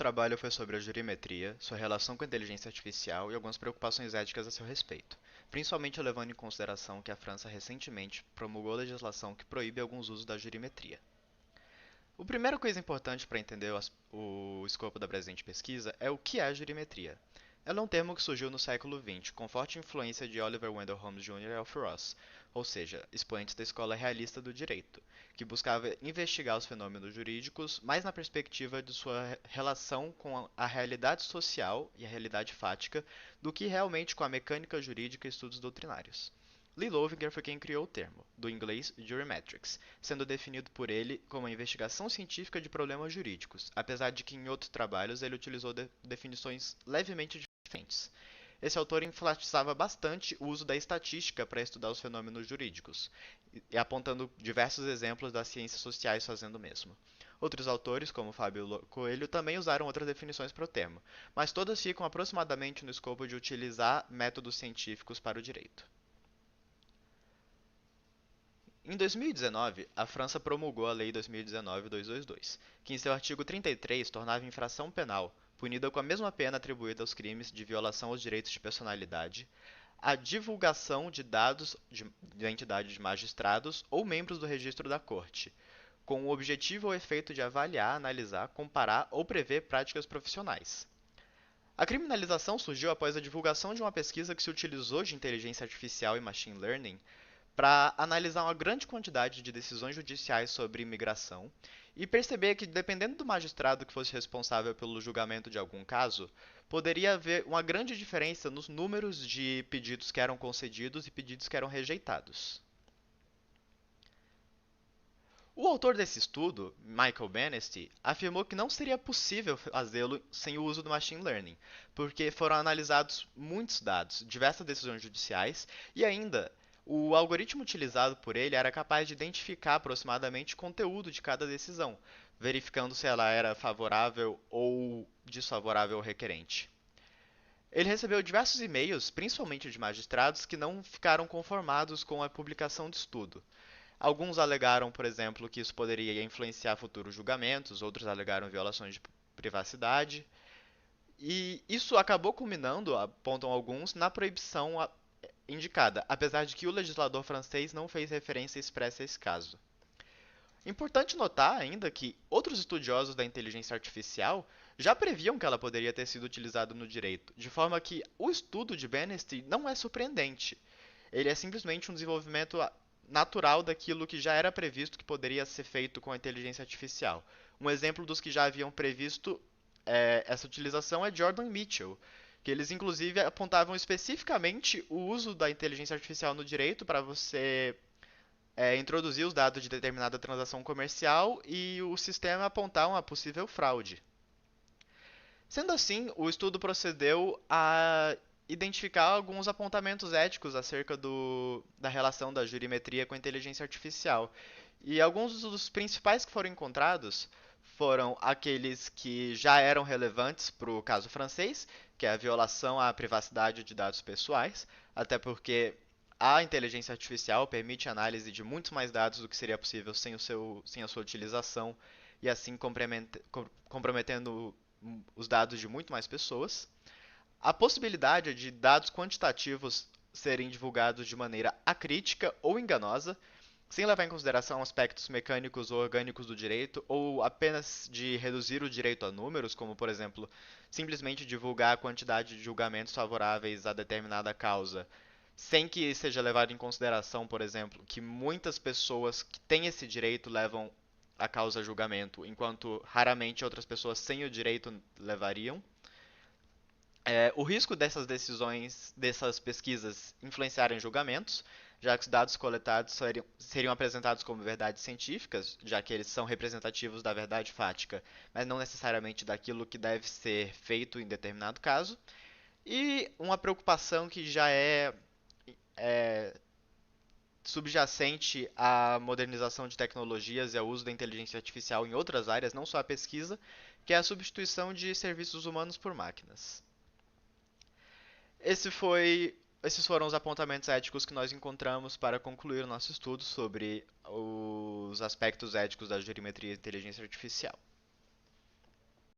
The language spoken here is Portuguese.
trabalho foi sobre a jurimetria, sua relação com a inteligência artificial e algumas preocupações éticas a seu respeito, principalmente levando em consideração que a França recentemente promulgou legislação que proíbe alguns usos da jurimetria. A primeira coisa importante para entender o escopo da presente pesquisa é o que é a jurimetria. Ela é um termo que surgiu no século XX, com forte influência de Oliver Wendell Holmes Jr. e Alf Ross, ou seja, expoentes da escola realista do direito, que buscava investigar os fenômenos jurídicos mais na perspectiva de sua relação com a realidade social e a realidade fática do que realmente com a mecânica jurídica e estudos doutrinários. Lee Lovinger foi quem criou o termo, do inglês jurimetrics, sendo definido por ele como a investigação científica de problemas jurídicos, apesar de que em outros trabalhos ele utilizou definições levemente diferentes. Esse autor enfatizava bastante o uso da estatística para estudar os fenômenos jurídicos, e apontando diversos exemplos das ciências sociais fazendo o mesmo. Outros autores, como Fábio Coelho, também usaram outras definições para o termo, mas todas ficam aproximadamente no escopo de utilizar métodos científicos para o direito. Em 2019, a França promulgou a Lei 2019-222, que em seu artigo 33 tornava infração penal, punida com a mesma pena atribuída aos crimes de violação aos direitos de personalidade, a divulgação de dados de identidade de magistrados ou membros do registro da Corte, com o objetivo ou efeito de avaliar, analisar, comparar ou prever práticas profissionais. A criminalização surgiu após a divulgação de uma pesquisa que se utilizou de inteligência artificial e machine learning para analisar uma grande quantidade de decisões judiciais sobre imigração e perceber que, dependendo do magistrado que fosse responsável pelo julgamento de algum caso, poderia haver uma grande diferença nos números de pedidos que eram concedidos e pedidos que eram rejeitados. O autor desse estudo, Michael Bannister, afirmou que não seria possível fazê-lo sem o uso do machine learning, porque foram analisados muitos dados, diversas decisões judiciais e ainda o algoritmo utilizado por ele era capaz de identificar aproximadamente o conteúdo de cada decisão, verificando se ela era favorável ou desfavorável ao requerente. Ele recebeu diversos e-mails, principalmente de magistrados, que não ficaram conformados com a publicação do estudo. Alguns alegaram, por exemplo, que isso poderia influenciar futuros julgamentos, outros alegaram violações de privacidade, e isso acabou culminando, apontam alguns, na proibição indicada, apesar de que o legislador francês não fez referência expressa a esse caso. Importante notar ainda que outros estudiosos da inteligência artificial já previam que ela poderia ter sido utilizada no direito, de forma que o estudo de Bannister não é surpreendente. Ele é simplesmente um desenvolvimento natural daquilo que já era previsto que poderia ser feito com a inteligência artificial. Um exemplo dos que já haviam previsto essa utilização é Jordan Mitchell, que eles inclusive apontavam especificamente o uso da inteligência artificial no direito para você introduzir os dados de determinada transação comercial e o sistema apontar uma possível fraude. Sendo assim, o estudo procedeu a identificar alguns apontamentos éticos acerca da relação da jurimetria com a inteligência artificial. E alguns dos principais que foram encontrados foram aqueles que já eram relevantes para o caso francês, que é a violação à privacidade de dados pessoais, até porque a inteligência artificial permite análise de muitos mais dados do que seria possível sem a sua utilização, e assim comprometendo os dados de muito mais pessoas. A possibilidade de dados quantitativos serem divulgados de maneira acrítica ou enganosa, sem levar em consideração aspectos mecânicos ou orgânicos do direito, ou apenas de reduzir o direito a números, como, por exemplo, simplesmente divulgar a quantidade de julgamentos favoráveis a determinada causa, sem que seja levado em consideração, por exemplo, que muitas pessoas que têm esse direito levam a causa a julgamento, enquanto raramente outras pessoas sem o direito levariam. O risco dessas decisões, dessas pesquisas influenciarem julgamentos, já que os dados coletados seriam apresentados como verdades científicas, já que eles são representativos da verdade fática, mas não necessariamente daquilo que deve ser feito em determinado caso. E uma preocupação que já é subjacente à modernização de tecnologias e ao uso da inteligência artificial em outras áreas, não só a pesquisa, que é a substituição de serviços humanos por máquinas. Esses foram os apontamentos éticos que nós encontramos para concluir o nosso estudo sobre os aspectos éticos da jurimetria e inteligência artificial.